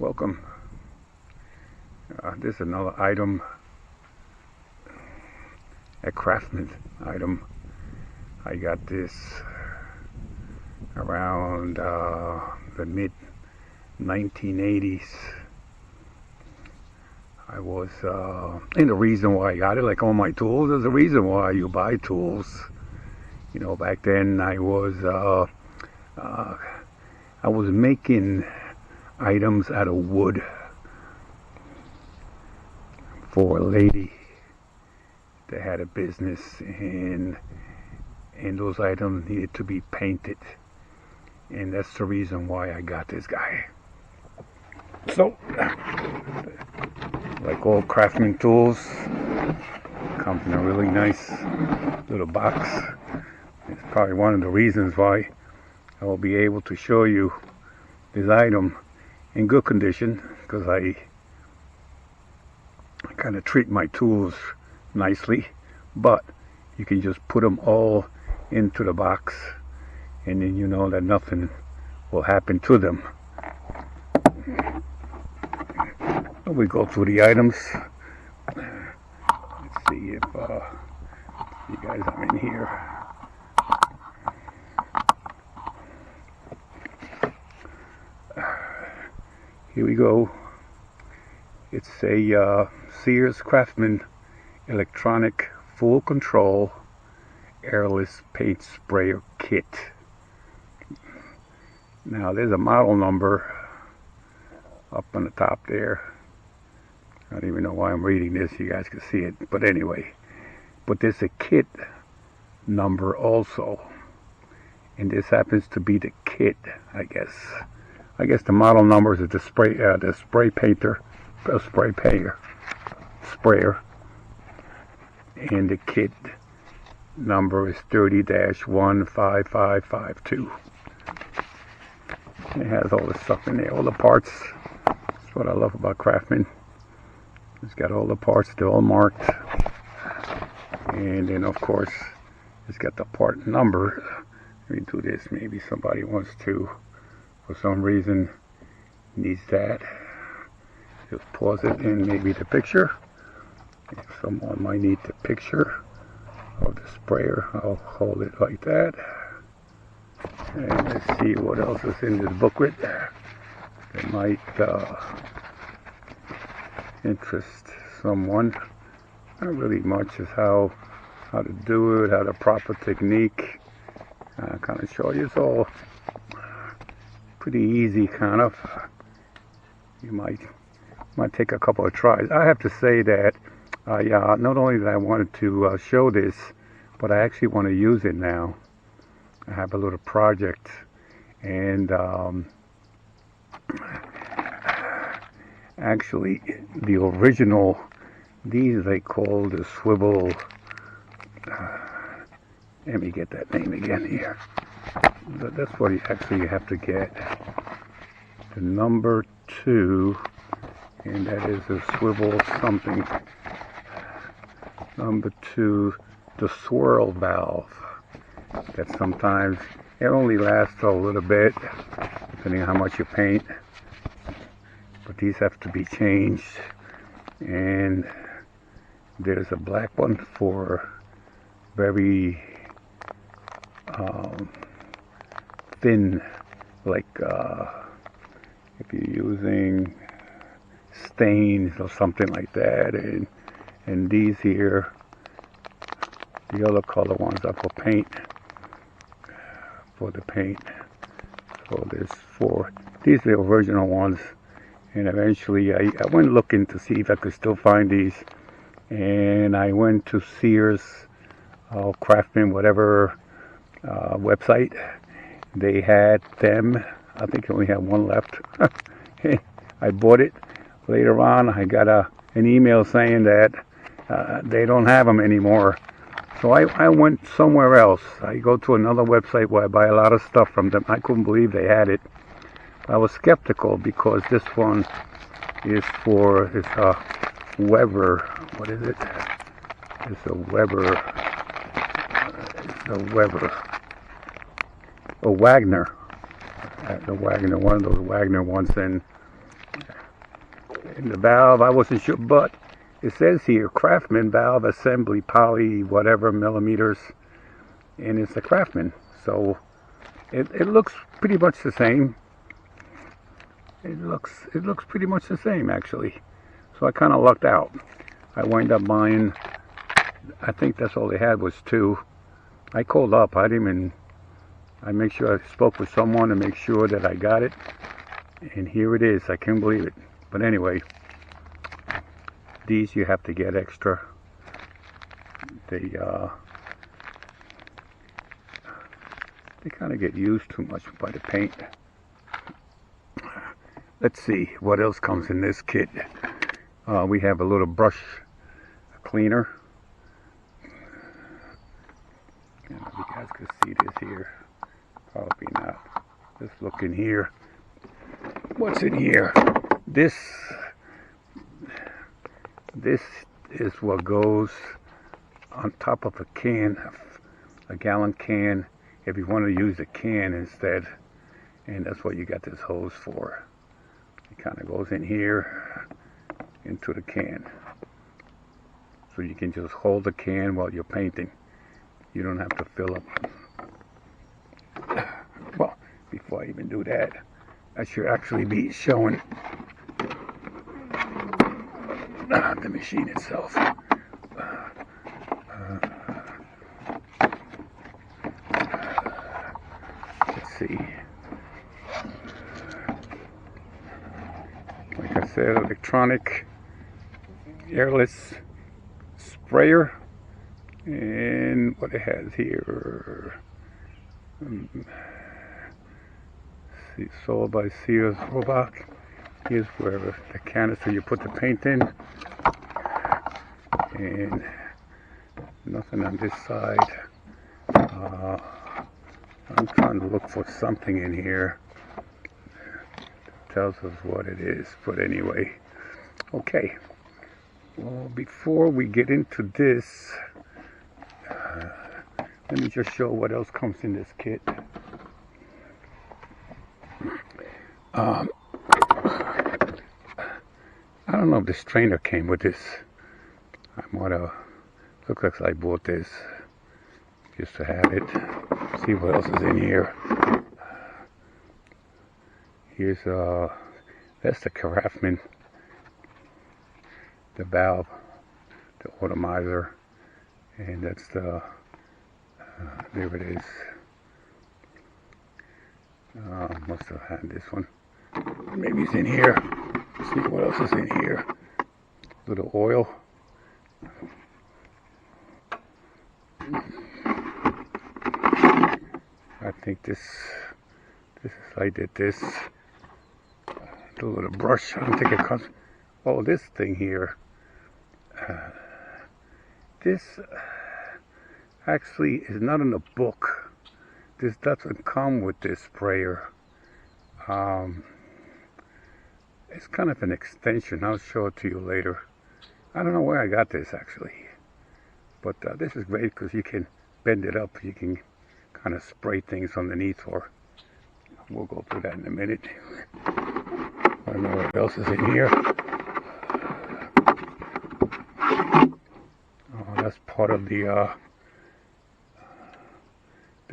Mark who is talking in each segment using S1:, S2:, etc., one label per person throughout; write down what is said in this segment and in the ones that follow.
S1: Welcome. This is another item, a Craftsman item. I got this around the mid 1980s. I was, and the reason why I got it, like all my tools, there's a reason why you buy tools. You know, back then I was making items out of wood for a lady that had a business, and those items needed to be painted, and that's the reason why I got this guy. So, like all Craftsman tools, comes in a really nice little box. It's probably one of the reasons why I will be able to show you this item in good condition, because I kind of treat my tools nicely, but you can just put them all into the box and then you know that nothing will happen to them. We go through the items. Let's see if you guys are in here. Here we go. It's a Sears Craftsman electronic full control airless paint sprayer kit. Now there's a model number up on the top there. I don't even know why I'm reading this, you guys can see it, but anyway. But there's a kit number also, and this happens to be the kit, I guess. I guess the model numbers is the spray painter, sprayer, and the kit number is 30-15552. It has all the stuff in there, all the parts. That's what I love about Craftsman. It's got all the parts, they're all marked, and then of course it's got the part number. Let me do this. Maybe somebody wants to, for some reason, needs that. Just pause it and maybe the picture. If someone might need the picture of the sprayer, I'll hold it like that. And let's see what else is in this booklet that might interest someone. Not really much, is how to do it, how the proper technique. Kind of show you. It's all pretty easy, kind of. You might take a couple of tries. I have to say that not only that I wanted to show this, but I actually want to use it now. I have a little project, and actually the original, these they call the swivel, let me get that name again here. That's what you actually have to get, the number 2, and that is a swivel something. Number 2, the swirl valve. That sometimes it only lasts a little bit, depending on how much you paint. But these have to be changed, and there's a black one for very thin, like if you're using stains or something like that, and these here, the other color ones are for paint, for the paint. So there's 4. These are the original ones. And eventually I went looking to see if I could still find these, and I went to Sears, Craftsman, whatever website. They had them. I think I only had one left. I bought it. Later on I got an email saying that they don't have them anymore. So I went somewhere else. I go to another website where I buy a lot of stuff from them. I couldn't believe they had it. I was skeptical because this one is for, it's a Weber, what is it? It's a Weber, a Wagner, one of those Wagner ones, and And the valve, I wasn't sure, but it says here Craftsman valve assembly poly whatever millimeters, and it's a Craftsman, so it looks pretty much the same. It looks pretty much the same actually. So I kind of lucked out. I wind up buying, I think that's all they had was two. I called up. I make sure I spoke with someone to make sure that I got it, and here it is. I can't believe it. But anyway, these you have to get extra. They kind of get used too much by the paint. Let's see what else comes in this kit. We have a little brush cleaner. I don't know if you guys can see this here. Probably not. Just look in here. What's in here? This is what goes on top of a can, a gallon can, if you want to use a can instead. And that's what you got this hose for. It kind of goes in here into the can. So you can just hold the can while you're painting. You don't have to fill up. Well, before I even do that, I should actually be showing the machine itself. Let's see. Like I said, electronic airless sprayer, and what it has here, sold by Sears Robot. Here's where the canister you put the paint in, and nothing on this side. I'm trying to look for something in here that tells us what it is, but anyway, okay. Well, before we get into this, let me just show what else comes in this kit. I don't know if this strainer came with this. I might have, looks like I bought this just to have it. See what else is in here. Here's that's the Craftsman, the valve, the atomizer, and that's the there it is. Must have had this one. Maybe it's in here. Let's see what else is in here. A little oil. I think this is, I did this. Do a little brush. I don't think it comes. Oh, this thing here. This actually is not in the book. This doesn't come with this sprayer. It's kind of an extension. I'll show it to you later. I don't know where I got this actually, but this is great because you can bend it up. You can kind of spray things underneath for. We'll go through that in a minute. I don't know what else is in here. Oh, that's part of the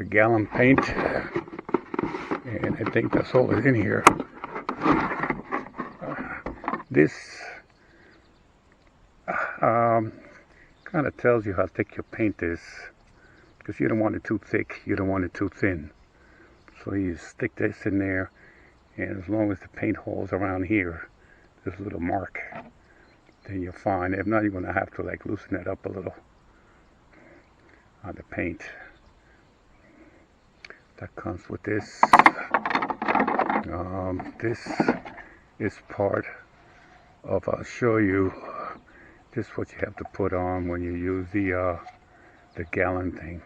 S1: gallon paint, and I think that's all that's in here. This kind of tells you how thick your paint is, because you don't want it too thick, you don't want it too thin. So you stick this in there, and as long as the paint holds around here, this little mark, then you're fine. If not, you're going to have to like loosen it up a little on the paint. That comes with this. This is part of, I'll show you, this is what you have to put on when you use the gallon thing.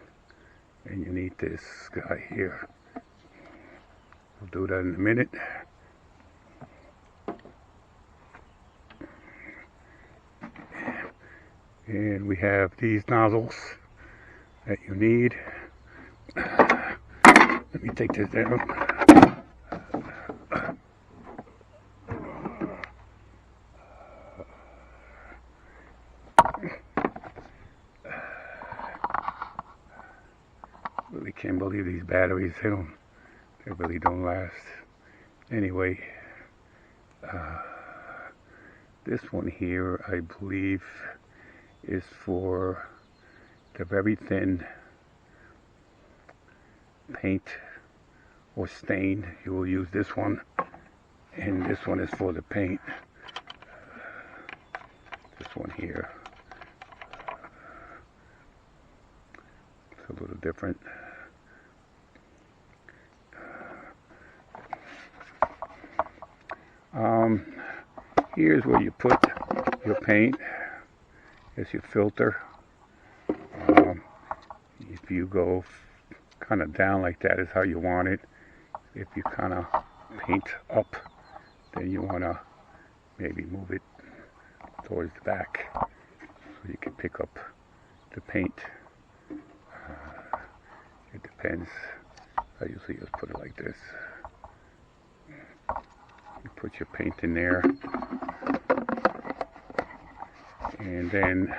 S1: And you need this guy here. We'll do that in a minute. And we have these nozzles that you need. Let me take this down. can't believe these batteries. They really don't last. Anyway, this one here, I believe, is for the very thin paint or stain. You will use this one, and this one is for the paint. This one here, it's a little different. Here's where you put your paint. Here's your filter. If you go kind of down like that is how you want it. If you kind of paint up, then you want to maybe move it towards the back so you can pick up the paint. It depends. I usually just put it like this. You put your paint in there, and then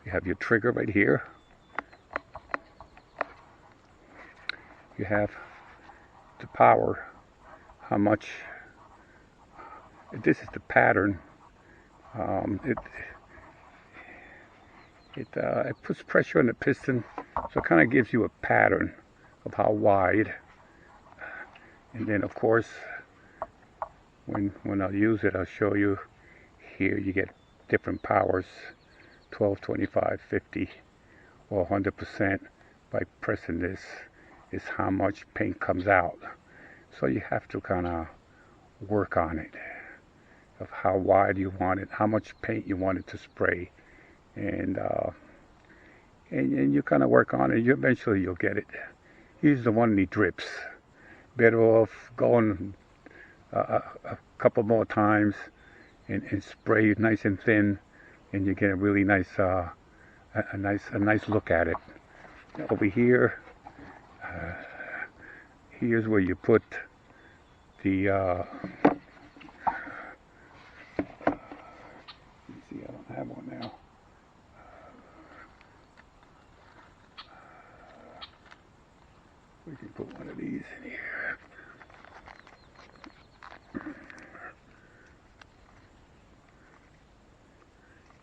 S1: you have your trigger right here. You have the power, how much. This is the pattern. It puts pressure on the piston, so it kind of gives you a pattern of how wide. And then, of course, when I'll use it, I'll show you. Here you get different powers: 12, 25, 50, or 100%. By pressing this is how much paint comes out. So you have to kind of work on it, of how wide you want it, how much paint you want it to spray, and you kind of work on it. Eventually you'll get it. Use the one that drips. Better off going a couple more times and spray it nice and thin, and you get a really nice a nice look at it. Over here, here's where you put the see, I don't have one now. We can put one of these in here.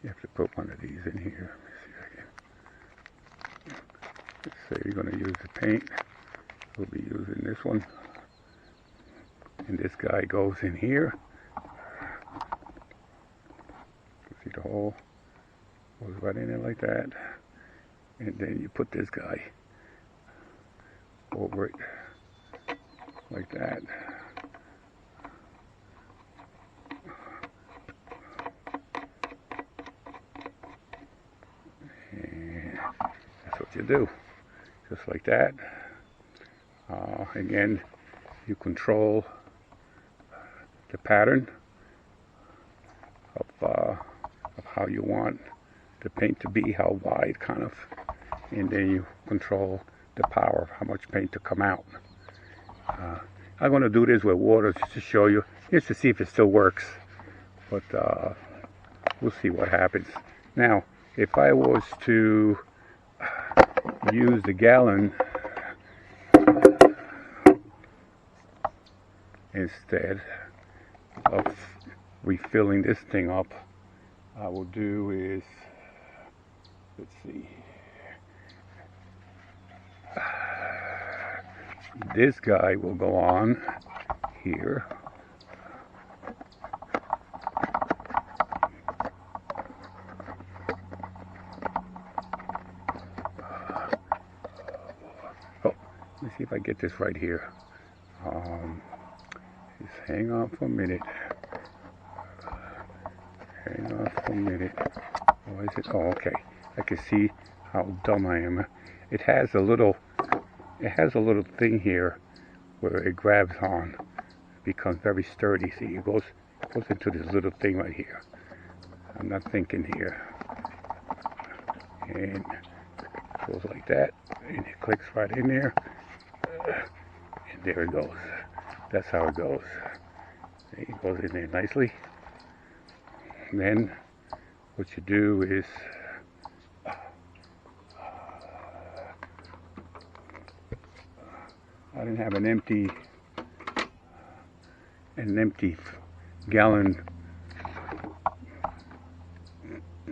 S1: You have to put one of these in here. Let me see if I can. Let's say you're going to use the paint. We'll be using this one. And this guy goes in here. See the hole? Goes right in there like that. And then you put this guy over it like that. And that's what you do. Just like that. Again, you control the pattern of how you want the paint to be, how wide kind of, and then you control the power of how much paint to come out. I'm going to do this with water just to show you, just to see if it still works, but we'll see what happens. Now, if I was to use the gallon instead of refilling this thing up, I will do is, let's see, this guy will go on here. Oh, let me see if I get this right here. Just hang on for a minute. Hang on for a minute. Oh, is it? Oh, okay. I can see how dumb I am. It has a little thing here where it grabs on. It becomes very sturdy. See, it goes into this little thing right here. I'm not thinking here. And it goes like that, and it clicks right in there. And there it goes. That's how it goes. It goes in there nicely. And then what you do is I didn't have an empty gallon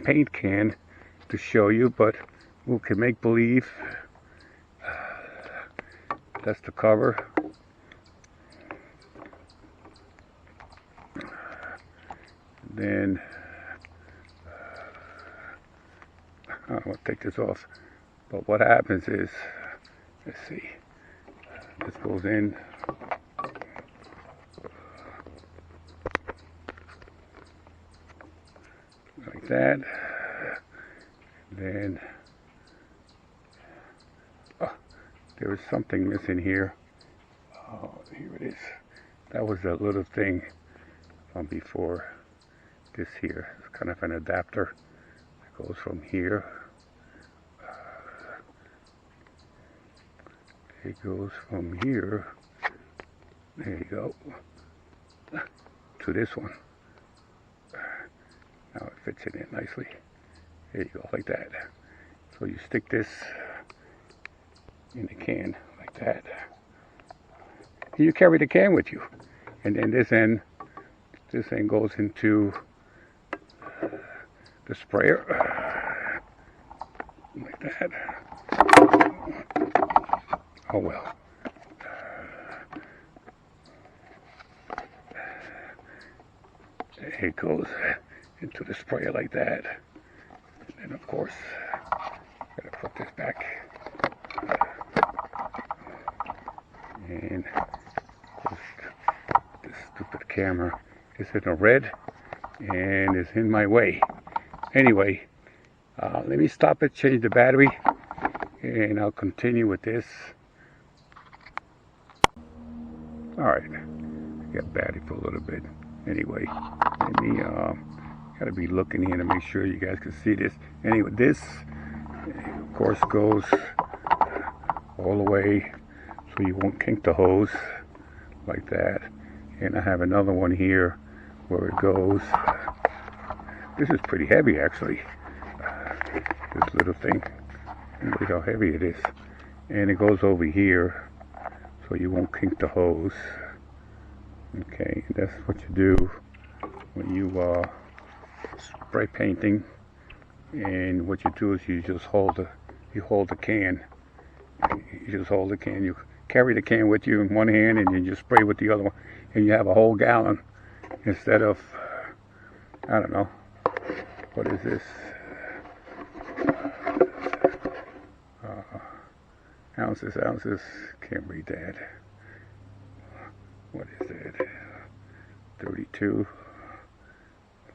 S1: paint can to show you, but we can make believe. That's the cover. Then I'll take this off. But what happens is, let's see, this goes in. Like that. Then there is something missing here. Oh, here it is. That was that little thing from before. This here is kind of an adapter. It goes from here. It goes from here. There you go. To this one. Now it fits in it nicely. There you go, like that. So you stick this in the can like that. And you carry the can with you. And then this end goes into the sprayer. Like that. Oh well. It goes into the sprayer like that. And of course, gotta put this back. And of course, this stupid camera is in the red and is in my way. Anyway, let me stop it, change the battery, and I'll continue with this. Alright, I got battery for a little bit. Anyway, let me, gotta be looking here to make sure you guys can see this. Anyway, this, of course, goes all the way so you won't kink the hose like that. And I have another one here where it goes. This is pretty heavy, actually. This little thing. Look how heavy it is. And it goes over here so you won't kink the hose. Okay, that's what you do when you spray painting. And what you do is you just hold the can. You just hold the can. You carry the can with you in one hand, and you just spray with the other one, and you have a whole gallon instead of, I don't know, what is this? Ounces. Can't read that. What is that? 32.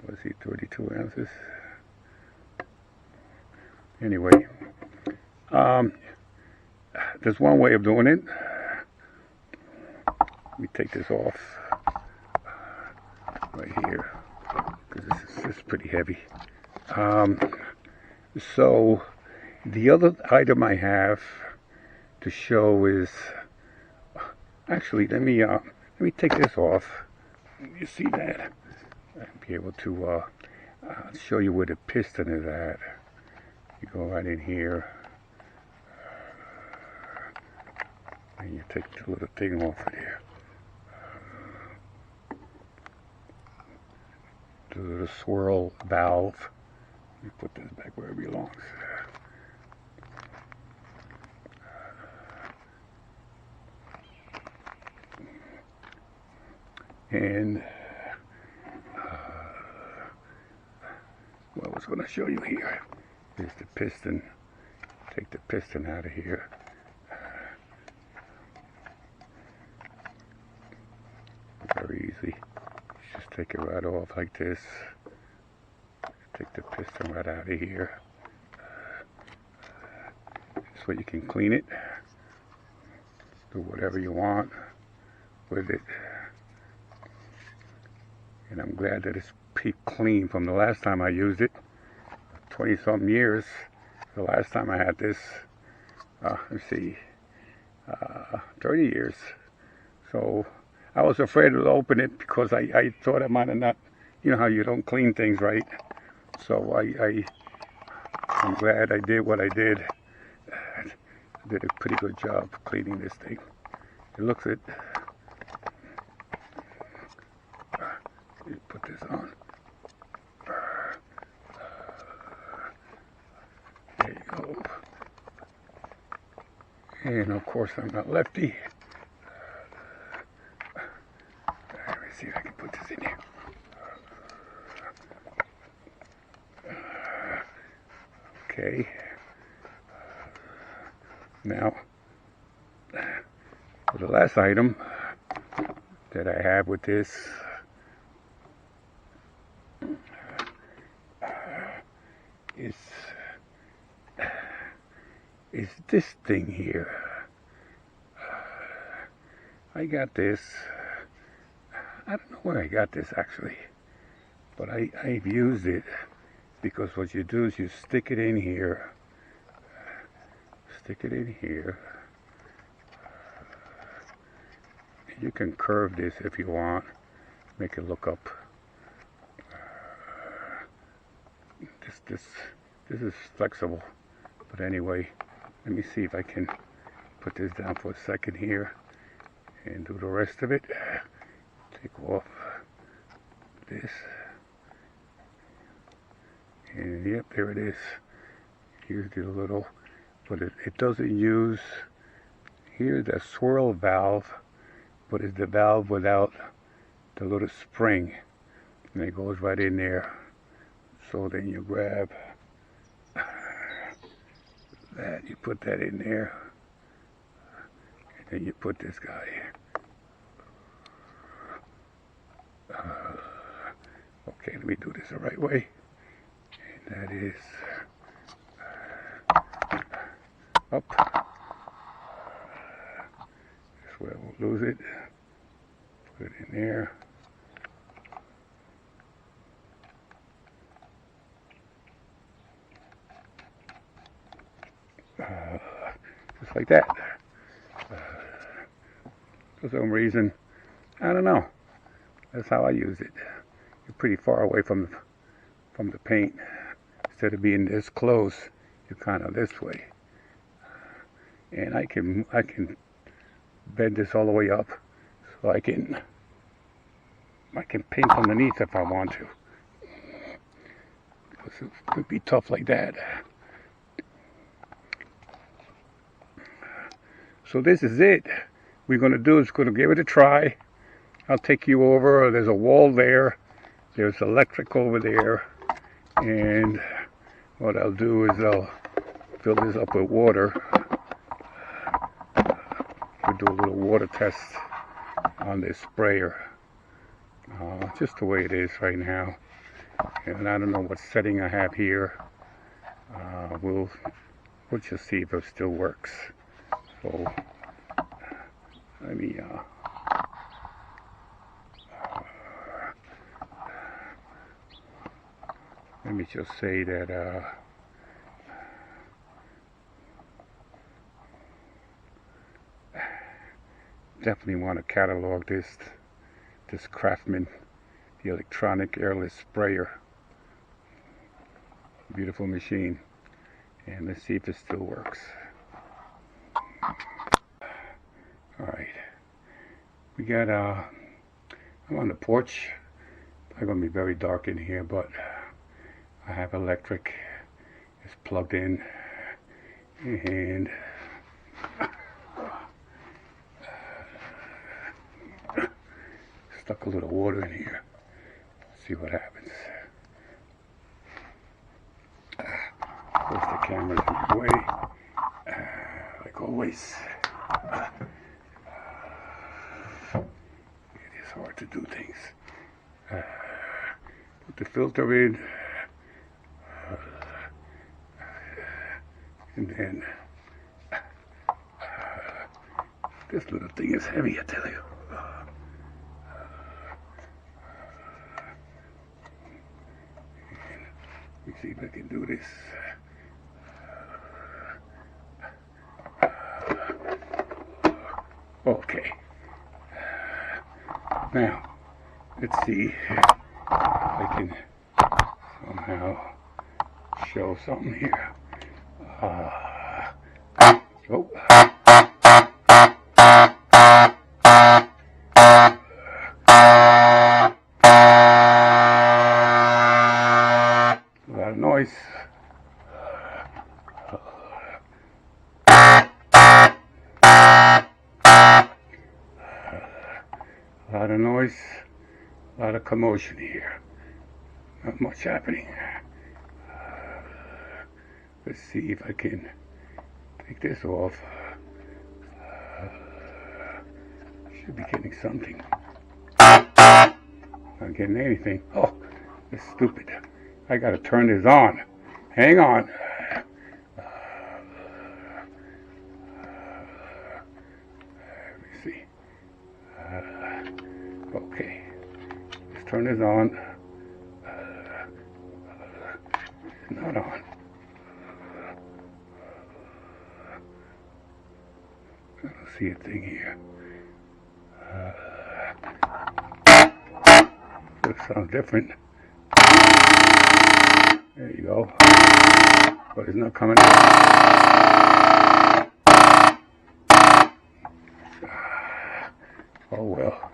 S1: Let's see, 32 ounces. Anyway, there's one way of doing it. Let me take this off right here because this is pretty heavy. So the other item I have to show is, actually, let me take this off. You see that? I'll be able to show you where the piston is at. You go right in here, and you take the little thing off of there. The little swirl valve. You put this back where it belongs. And what I was going to show you here is the piston. Take the piston out of here. Very easy. Just take it right off like this. Take the piston right out of here. This way you can clean it. Do whatever you want with it. And I'm glad that it's pretty clean from the last time I used it. 20-something years. The last time I had this, let's see, 30 years. So I was afraid to open it because I thought I might have not, you know how you don't clean things right. So I'm glad I did what I did. I did a pretty good job cleaning this thing. It looks it. You put this on. There you go. And of course I'm not lefty. Let me see if I can put this in here. Okay. Now, for the last item that I have with this is this thing here. I got this. I don't know where I got this actually, but I've used it because what you do is you stick it in here. Stick it in here. You can curve this if you want, make it look up. This is flexible, but anyway, let me see if I can put this down for a second here and do the rest of it. Take off this, and yep, there it is. Here's the little, but it doesn't use, here's the swirl valve, but it's the valve without the little spring, and it goes right in there. So then you grab that, you put that in there, and then you put this guy. Okay, let me do this the right way, and that is up. This way I won't lose it. Put it in there. Just like that. For some reason, I don't know. That's how I use it. You're pretty far away from the paint. Instead of being this close, you're kind of this way. And I can bend this all the way up, so I can paint underneath if I want to. Because it could be tough like that. So this is it. We're going to do is going to give it a try. I'll take you over. There's a wall there. There's electric over there. And what I'll do is I'll fill this up with water. We'll do a little water test on this sprayer. Just the way it is right now. And I don't know what setting I have here. We'll just see if it still works. So let me just say that definitely want to catalog this Craftsman, the electronic airless sprayer. Beautiful machine, and let's see if it still works. Alright, we got I'm on the porch. It's going to be very dark in here, but I have electric. It's plugged in, and stuck a little water in here. See what happens. Of course, the camera's in the way, like always. It is hard to do things. Put the filter in, and then this little thing is heavy, I tell you. Let me see if I can do this. Okay. Now, let's see if I can somehow show something here. Oh. noise. A lot of noise, a lot of commotion here. Not much happening. Let's see if I can take this off. Should be getting something. Not getting anything. Oh, that's stupid. I gotta turn this on. Hang on. Let me see. Okay. Let's turn this on. Not on. I don't see a thing here. It sounds different. There you go. But it's not coming out. Oh well.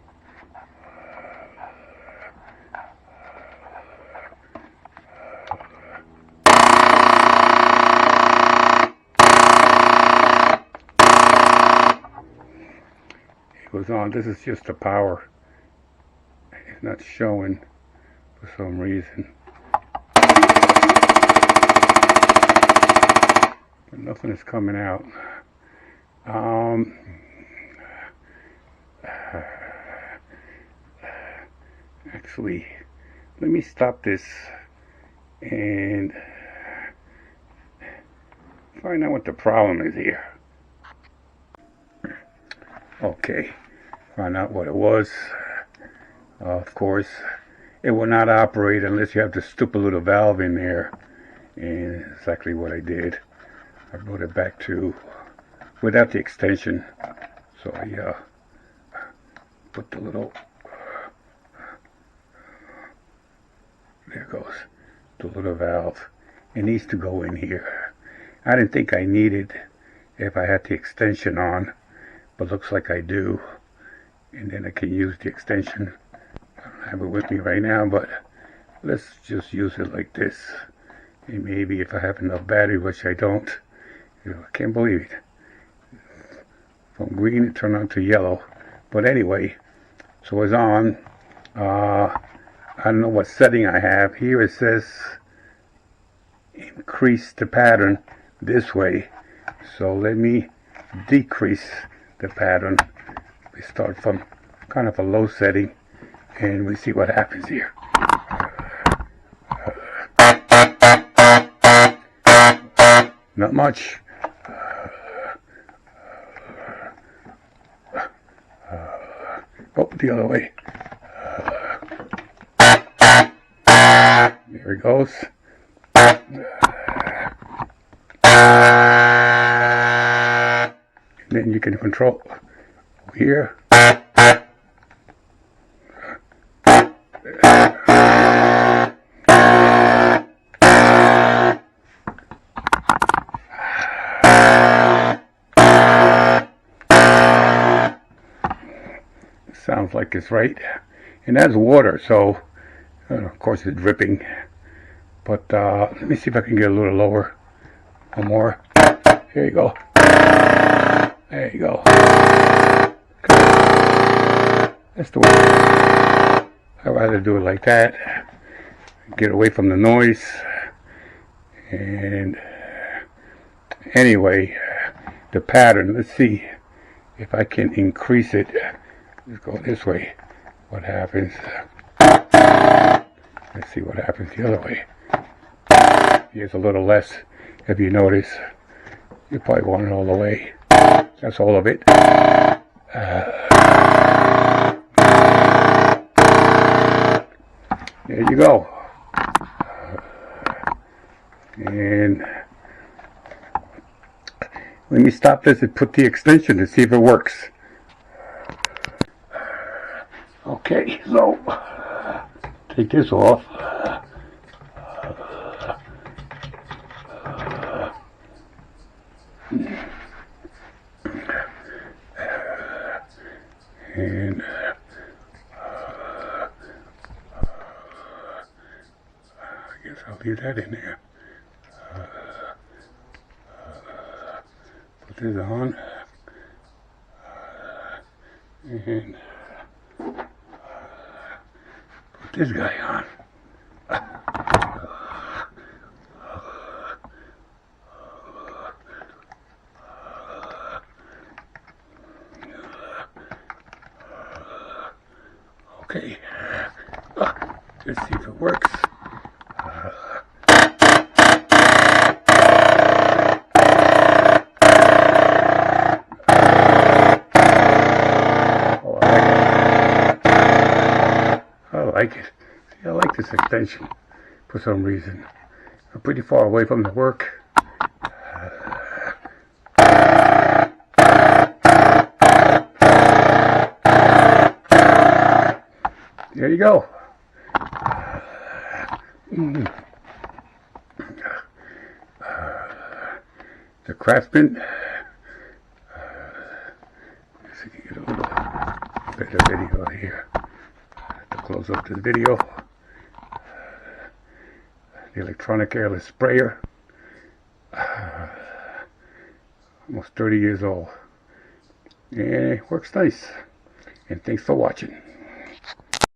S1: It goes on. This is just the power. It's not showing for some reason. But nothing is coming out. Actually, let me stop this and find out what the problem is here. Okay, find out what it was. Of course, it will not operate unless you have the stupid little valve in there, and exactly what I did. I brought it back to without the extension, so I put the little, there goes the little valve. It needs to go in here. I didn't think I needed if I had the extension on, but looks like I do, and then I can use the extension. I don't have it with me right now, but let's just use it like this, and maybe if I have enough battery, which I don't. I can't believe it. From green it turned on to yellow, but anyway, so it's on. I don't know what setting I have here. It says increase the pattern this way, so let me decrease the pattern. We start from kind of a low setting and we see what happens here. Not much. Oh, the other way. There it goes. And then you can control here. Sounds like it's right, and that's water, so of course it's dripping, but let me see if I can get a little lower. One more. Here you go. There you go. That's the way. I'd rather do it like that, get away from the noise. And anyway, the pattern, let's see if I can increase it. Let's go this way. What happens? Let's see what happens the other way. Here's a little less. If you notice, you probably want it all the way. That's all of it. There you go. And let me stop this and put the extension to see if it works. Okay, so take this off. And I guess I'll leave that in there. is on, and put this guy on. Okay, let's see if it works. I like it. See, I like this extension for some reason. I'm pretty far away from the work. There you go. The Craftsman. Let's see if you get a little better video here. To close up this video. The electronic airless sprayer. Almost 30 years old. And it works nice. And thanks for watching.